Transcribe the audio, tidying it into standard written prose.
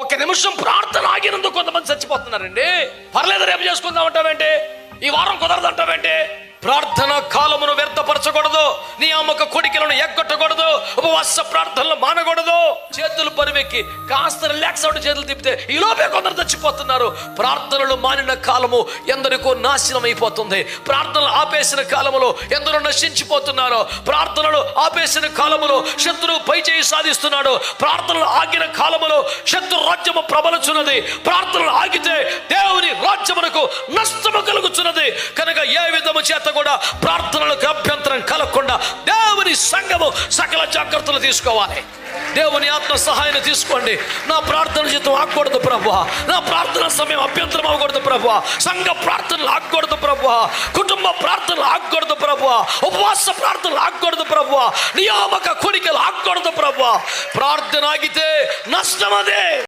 ఒక్క నిమిషం ప్రార్థన ఆగినందుకు కొంతమంది చచ్చిపోతున్నారండి. పర్లేదు రేపు చేసుకుందాం అంటావేంటి, ఈ వారం కుదరదు అంటావేంటి? ప్రార్థన కాలమును వ్యర్థపరచకూడదు, నియామక కోడికలను ఎగ్గొట్టకూడదు, ఉపవాస ప్రార్థనలు మానకూడదు. చేతులు పరువెక్కి కాస్త రిలాక్స్ అవుట్ చేతులు తిప్పితే ఈ లోపే కొందరు చచ్చిపోతున్నారు. ప్రార్థనలు మానిన కాలము ఎందరికో నాశనం అయిపోతుంది. ప్రార్థనలు ఆపేసిన కాలములో ఎందరో నశించిపోతున్నారు. ప్రార్థనలు ఆపేసిన కాలములో శత్రువు పై చేయి సాధిస్తున్నాడు. ప్రార్థనలు ఆగిన కాలములో శత్రు రాజ్యము ప్రబలుచున్నది. ప్రార్థనలు ఆగితే దేవుని రాజ్యమునకు నష్టము కలుగుచున్నది. కనుక ఏ విధము చేత కూడా ప్రార్థనలకు అభ్యంతరం కలగకుండా దేవుని సంఘము సకల జాగ్రత్తలు తీసుకోవాలి. దేవుని ఆత్మ సహాయాన్ని తీసుకోండి. నా ప్రార్థన జీవితం ఆగకూడదు ప్రభువా, నా ప్రార్థన సమయం అభ్యంతరం అవ్వకూడదు ప్రభువా, సంఘ ప్రార్థనలు ఆగకూడదు ప్రభువా, కుటుంబ ప్రార్థనలు ఆగకూడదు ప్రభువా, ఉపవాస ప్రార్థనలు ఆగకూడదు ప్రభువా, నియామక కోడికలు ఆగకూడదు ప్రభువా. ప్రార్థన ఆగితే నష్టం అదే.